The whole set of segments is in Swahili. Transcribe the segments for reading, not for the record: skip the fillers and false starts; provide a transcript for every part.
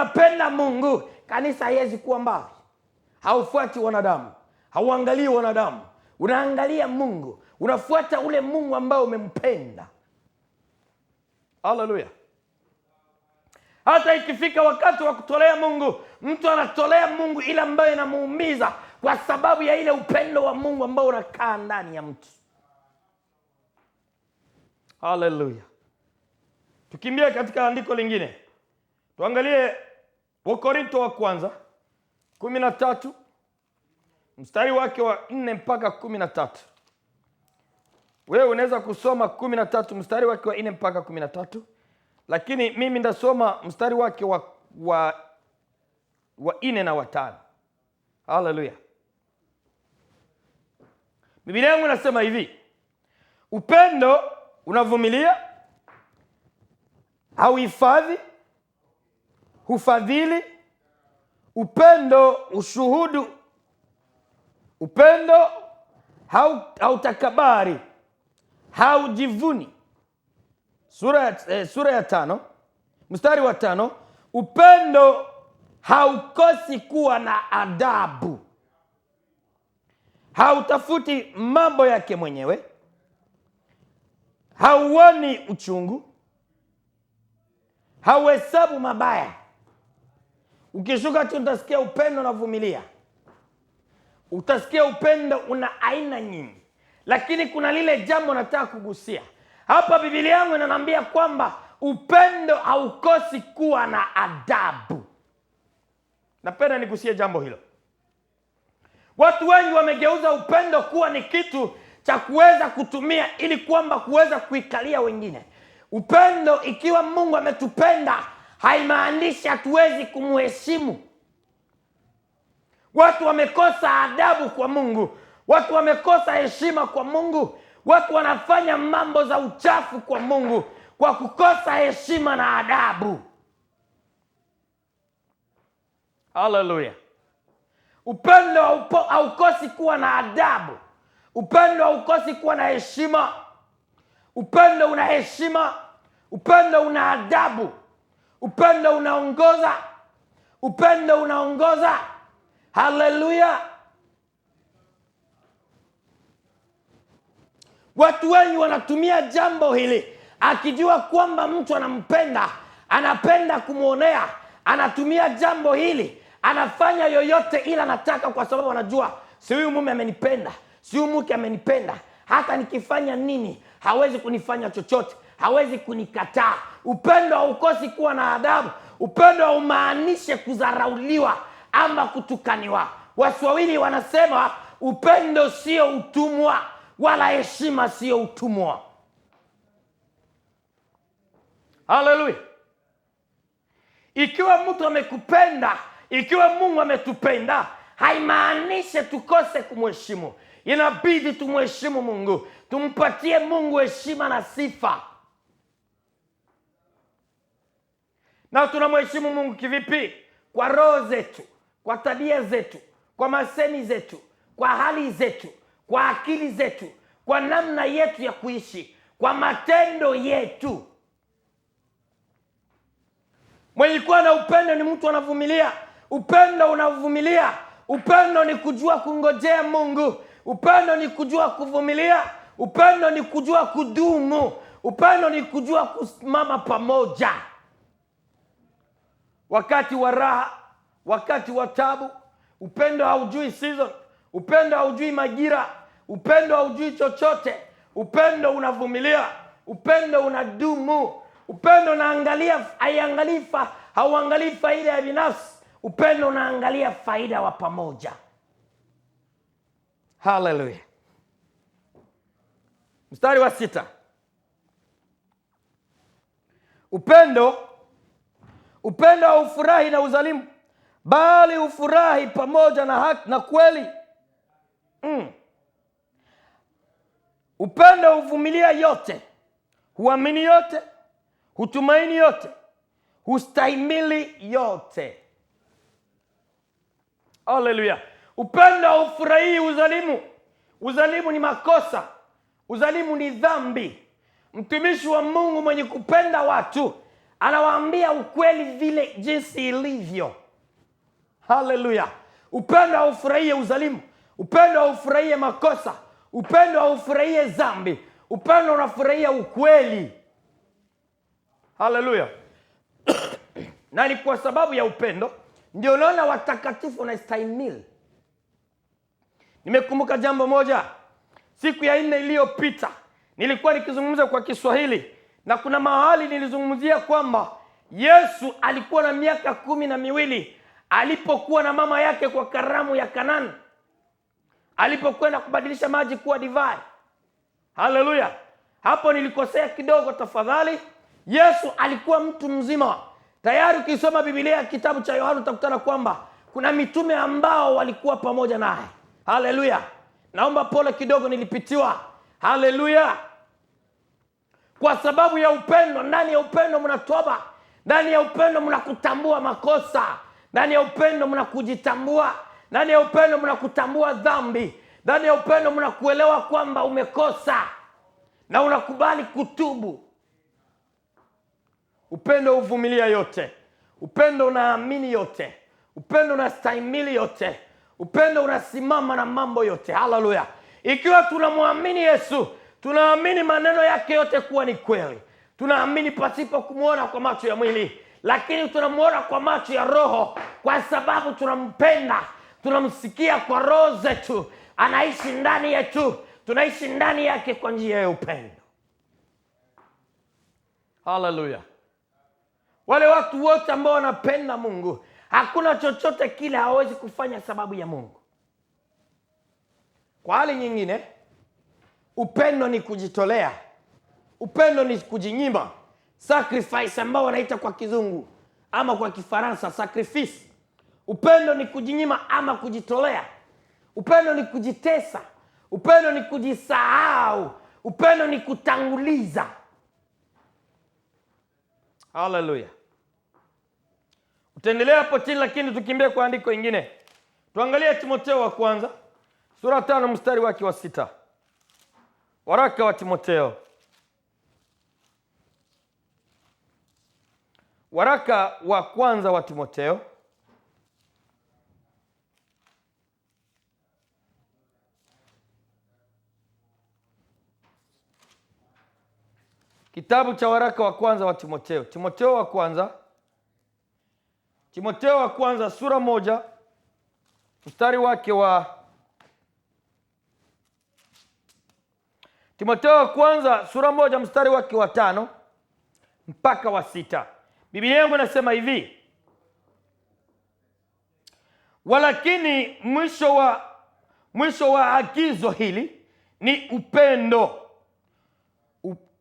unapenda Mungu, kanisa haiwezi kuwa mbali. Haufuati wanadamu, hauangalii wanadamu, unaangalia Mungu, unafuata ule Mungu ambao umempenda. Haleluya. Hata ikifika wakati wa kutolea Mungu, mtu anatolea Mungu ile ambayo inamuumiza kwa sababu ya ile upendo wa Mungu ambao unakaa ndani ya mtu. Haleluya. Tukimbie katika andiko lingine. Tuangalie Wakorintho wa kwanza 13 mstari wake wa 4 mpaka 13. Wewe unaweza kusoma 13 mstari wake wa 4 mpaka 13, lakini mimi ndasoma mstari wake wa 4 na 5. Haleluya. Biblia yangu inasema hivi: upendo unavumilia, hauhifadhi, hufadhili, upendo ushuhudu, upendo hautakabari, haujivuni. Sura ya 5 mstari wa 5, upendo haukosi kuwa na adabu, hautafuti mambo yake mwenyewe, hauoni uchungu, hauhesabu mabaya. Ukishuka tu utasikia upendo unavumilia. Utasikia upendo una aina nyingi, lakini kuna lile jambo nataka kugusia hapa. Biblia yangu inaniambia kwamba upendo haukosi kuwa na adabu. Napenda nigusie jambo hilo. Watu wengi wamegeuza upendo kuwa ni kitu cha kuweza kutumia ili kwamba kuweza kuikalia wengine. Upendo, ikiwa Mungu ametupenda, haimaanishi hatuwezi kumheshimu. Watu wamekosa adabu kwa Mungu, watu wamekosa heshima kwa Mungu, watu wanafanya mambo za uchafu kwa Mungu kwa kukosa heshima na adabu. Haleluya. Upendo haukosi kuwa na adabu, upendo haukosi kuwa na heshima. Upendo una heshima, upendo una adabu, upendo unaongoza, upendo unaongoza. Haleluya. Watu wengi wanatumia jambo hili akijua kwamba mtu anampenda, anapenda kumwonea, anatumia jambo hili, anafanya yoyote ila anataka, kwa sababu anajua si huyu mume amenipenda, si huyu mke amenipenda, hata nikifanya nini hawezi kunifanya chochote, hawezi kunikataa. Upendo haukosi kuwa na adabu. Upendo haumaanishe kudharauliwa ama kutukaniwa. Waswahili wanasema upendo sio utumwa, wala heshima sio utumwa. Haleluya. Ikiwa mtu amekupenda, ikiwa Mungu ametupenda, haimaanishe tukose kumheshimu. Inabidi tumheshimu Mungu, tumpatie Mungu heshima na sifa. Na tunamheshimu Mungu kivipi? Kwa roho zetu, kwa tabia zetu, kwa masemi zetu, kwa hali zetu, kwa akili zetu, kwa namna yetu ya kuishi, kwa matendo yetu. Mwenye kuwa na upendo ni mtu anavumilia. Upendo unavumilia. Upendo ni kujua kungojea Mungu. Upendo ni kujua kuvumilia. Upendo ni kujua kudumu. Upendo ni kujua kusimama pamoja wakati wa raha, wakati wa tabu. Upendo haujui season, upendo haujui majira, upendo haujui chochote. Upendo unavumilia, upendo unadumu. Upendo unaangalia, hauangalii faida ya binafsi. Upendo unaangalia faida wa pamoja. Hallelujah. Mstari wa 6. Upendo haufurahi na udhalimu, bali hufurahi pamoja na haki na kweli. Upendo huvumilia yote, huamini yote, hutumaini yote, hustahimili yote. Haleluya. Upendo haufurahi udhalimu. Udhalimu ni makosa, udhalimu ni dhambi. Mtumishi wa Mungu mwenye kupenda watu anawaambia ukweli vile jinsi ilivyo. Haleluya! Upendo haufurahie uzalimu, upendo haufurahie makosa, upendo haufurahie dhambi, upendo unafurahia ukweli. Haleluya! Na ni kwa sababu ya upendo ndio unaona watakatifu na stahimili. Nimekumbuka jambo moja, siku ya 4 iliyopita nilikuwa nikizungumza kwa Kiswahili, na kuna mahali nilizungumzia kwamba Yesu alikuwa na miaka 12 alipokuwa na mama yake kwa karamu ya Kanani, alipokwenda kubadilisha maji kuwa divai. Haleluya! Hapo nilikosea kidogo, tafadhali. Yesu alikuwa mtu mzima tayari. Ukisoma Biblia kitabu cha Yohana utakutana kwamba kuna mitume ambao walikuwa pamoja naye. Haleluya! Naomba pole kidogo, nilipitiwa. Haleluya! Kwa sababu ya upendo. Ndani ya upendo mna toba, ndani ya upendo mna kutambua makosa, ndani ya upendo mna kujitambua, ndani ya upendo mna kutambua dhambi, ndani ya upendo mna kuelewa kwamba umekosa na unakubali kutubu. Upendo uvumilia yote, upendo unaamini yote, upendo unastahimili yote, upendo unasimama na mambo yote. Haleluya! Ikiwa tunamwamini Yesu, tunaamini maneno yake yote kuwa ni kweli. Tunaamini pasipo kumuona kwa macho ya mwili, lakini tunamuona kwa macho ya roho, kwa sababu tunampenda, tunamsikia kwa roho zetu, anaishi ndani yetu, tunaishi ndani yake kwa njia ya upendo. Haleluya! Wale watu wote ambao wanapenda Mungu, hakuna chochote kile hawezi kufanya sababu ya Mungu. Kwa hali nyingine, upendo ni kujitolea, upendo ni kujinyima, sacrifice ambao wanaita kwa kizungu ama kwa Kifaransa sacrifice. Upendo ni kujinyima ama kujitolea, upendo ni kujitesa, upendo ni kujisahau, upendo ni kutanguliza. Haleluya! Utaendelea hapo chini, lakini tukimbie kwa andiko ingine. Tuangalie Timotheo wa kwanza sura 5 mstari wake wa 6. Waraka wa Timotheo, waraka wa kwanza wa Timotheo kitabu cha waraka wa kwanza wa Timotheo, Timotheo wa kwanza sura 1 mstari wake wa Timotheo wa kwanza sura 1 mstari wake wa 5 mpaka wa 6. Biblia yangu inasema hivi: walakini mwisho wa agizo hili ni upendo,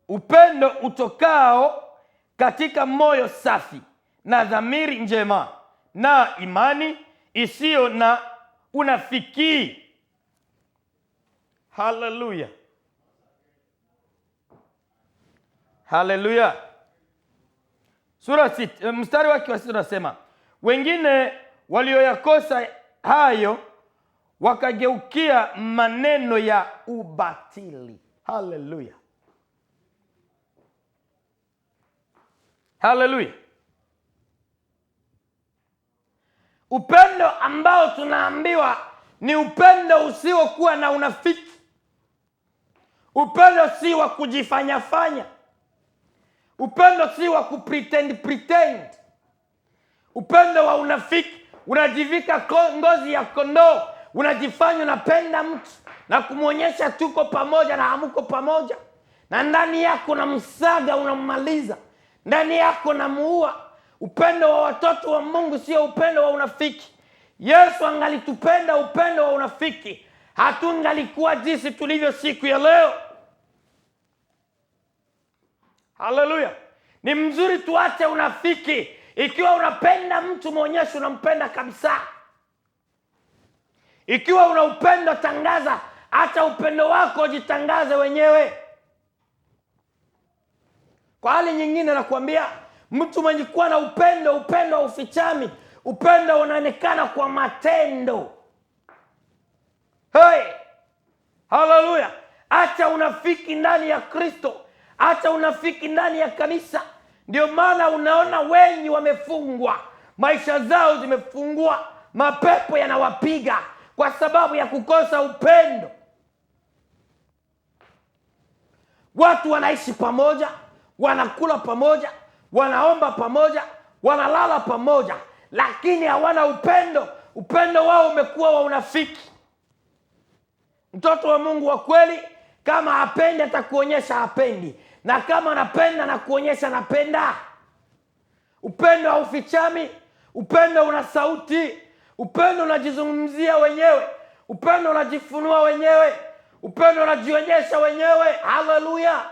upendo utokao katika moyo safi na dhamiri njema na imani isiyo na unafiki. Haleluya! Haleluya! Sura 6 mstari wake wa 6 unasema, wengine walioyakosa hayo wakageukia maneno ya ubatili. Haleluya! Haleluya! Upendo ambao tunaambiwa ni upendo usiokuwa na unafiki. Upendo si wa kujifanya. Upendo si wa kupretend. Upendo wa unafiki, unajivika ngozi ya kondoo, unajifanya unapenda mtu na kumwonyesha tuko pamoja na hamuko pamoja, na ndani yako na msaga unammaliza, ndani yako na muua. Upendo wa watoto wa Mungu sio upendo wa unafiki. Yesu angalitupenda upendo wa unafiki, hatungalikuwa jinsi tulivyo siku ya leo. Haleluya! Ni mzuri tuache unafiki. Ikiwa unapenda mtu, muonyeshe unampenda kabisa. Ikiwa una upendo, tangaza. Hata upendo wako jitangaze wenyewe. Kwa hali nyingine nakwambia, mtu mwenye kuwa na upendo haufichami. Upendo unaonekana kwa matendo. Hey! Haleluya! Acha unafiki ndani ya Kristo. Acha unafiki ndani ya kanisa. Ndio maana unaona wengi wamefungwa, maisha zao zimefungwa, mapepo yanawapiga kwa sababu ya kukosa upendo. Watu wanaishi pamoja, wanakula pamoja, wanaomba pamoja, wanalala pamoja, lakini hawana upendo. Upendo wao umekuwa wa unafiki. Mtoto wa Mungu wa kweli, kama hapendi atakuonyesha hapendi, na kama anapenda na kuonyesha napenda. Upendo haufichami, upendo una sauti, upendo unajizungumzia wenyewe, upendo unajifunua wenyewe, upendo unajionyesha wenyewe. Haleluya!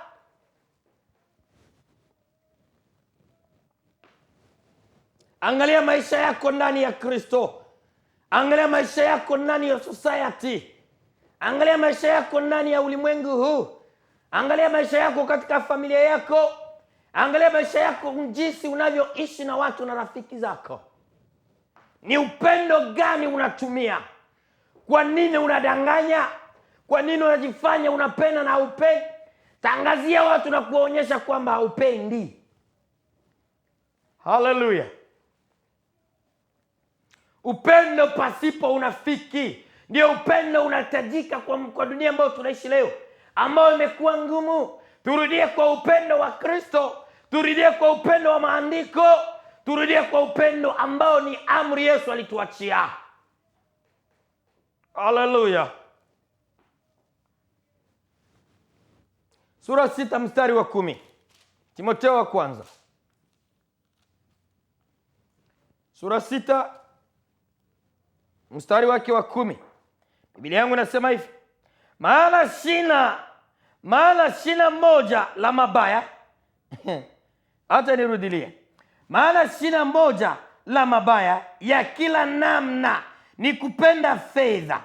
Angalia maisha yako ndani ya Kristo. Angalia maisha yako ndani ya society. Angalia maisha yako ndani ya ulimwengu huu. Angalia maisha yako katika familia yako. Angalia maisha yako jinsi unavyoishi na watu na rafiki zako. Ni upendo gani unatumia? Kwa nini unadanganya? Kwa nini unajifanya unapenda na haupendi? Tangazia watu na kuonyesha kwamba haupendi. Haleluya! Upendo pasipo unafiki ndio upendo unahitajika kwa dunia ambayo tunaishi leo, ambayo imekuwa ngumu. Turudie kwa upendo wa Kristo, turudie kwa upendo wa maandiko, turudie kwa upendo ambao ni amri Yesu alituachia. Haleluya! Sura 6 mstari wa 10. Timotheo wa kwanza. Sura 6 mstari wake wa 10. Biblia yangu inasema hivi: maana shina moja la mabaya hata nirudilie. Maana shina moja la mabaya ya kila namna ni kupenda fedha,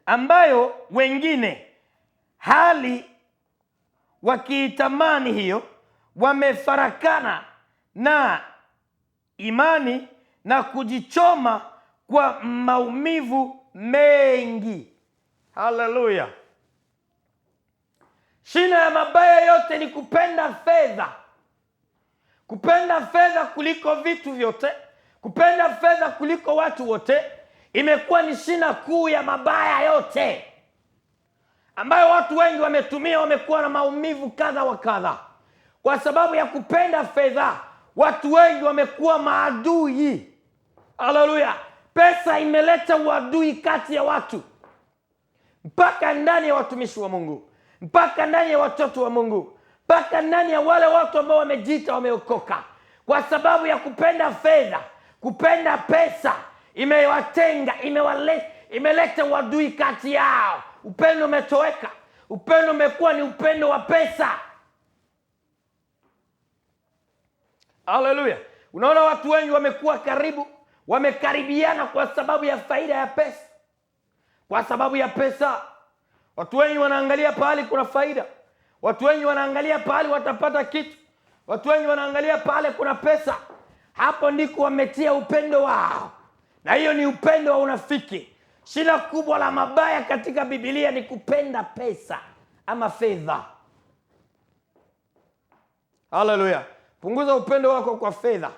ambayo wengine hali wakiitamani hiyo wamefarakana na imani na kujichoma kwa maumivu mengi. Haleluya! Shina ya mabaya yote ni kupenda fedha. Kupenda fedha kuliko vitu vyote, kupenda fedha kuliko watu wote, imekuwa ni shina kuu ya mabaya yote, ambayo watu wengi wametumia, wamekuwa na maumivu kadha wa kadha. Kwa sababu ya kupenda fedha, watu wengi wamekuwa maadui. Haleluya! Pesa imeleta uadui kati ya watu, mpaka ndani ya watumishi wa Mungu, mpaka ndani ya watoto wa Mungu, mpaka ndani ya wale watu ambao wamejiita wameokoka. Kwa sababu ya kupenda fedha, kupenda pesa, imewatenga, imeleta uadui kati yao. Upendo umetoweka. Upendo umekuwa ni upendo wa pesa. Haleluya! Unaona watu wengi wamekuwa karibu, wamekaribiana kwa sababu ya faida ya pesa. Kwa sababu ya pesa, watu wengi wanaangalia pahali kuna faida. Watu wengi wanaangalia pahali watapata kitu. Watu wengi wanaangalia pahali kuna pesa. Hapo ndiko wametia upendo wao, na hiyo ni upendo wa unafiki. Shina kubwa la mabaya katika Biblia ni kupenda pesa ama fedha. Haleluya! Punguza upendo wako kwa fedha.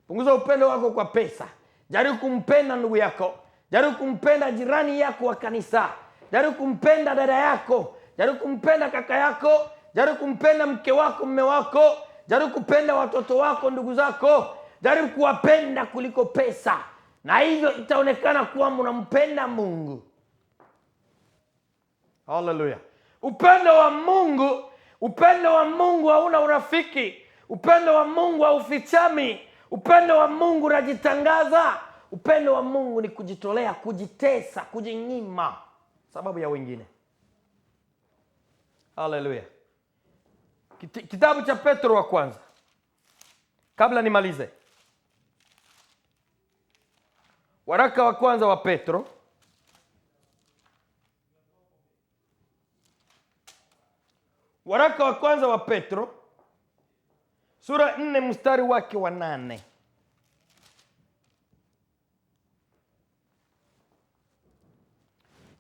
Punguza upendo wako kwa pesa. Jaribu kumpenda ndugu yako. Jaribu kumpenda jirani yako wa kanisa. Jaribu kumpenda dada yako. Jaribu kumpenda kaka yako. Jaribu kumpenda mke wako, mume wako. Jaribu kupenda watoto wako, ndugu zako. Jaribu kuwapenda kuliko pesa, na hivyo itaonekana kuwa mnampenda Mungu. Haleluya! Upendo wa Mungu hauna urafiki. Upendo wa Mungu haufichami. Upendo wa Mungu unajitangaza. Upendo wa Mungu ni kujitolea, kujitesa, kujinyima sababu ya wengine. Haleluya! Kitabu cha Petro wa kwanza, kabla nimalize. Waraka wa kwanza wa Petro, waraka wa kwanza wa Petro sura 4 mstari wake wa 8.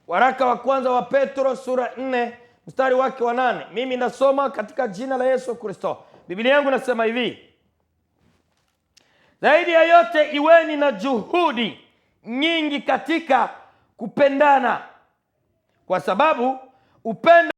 Waraka wa kwanza wa Petro sura 4 mstari wake wa 8. Mimi nasoma katika jina la Yesu Kristo. Biblia yangu nasema hivi: zaidi ya yote iweni na juhudi nyingi katika kupendana, kwa sababu upendo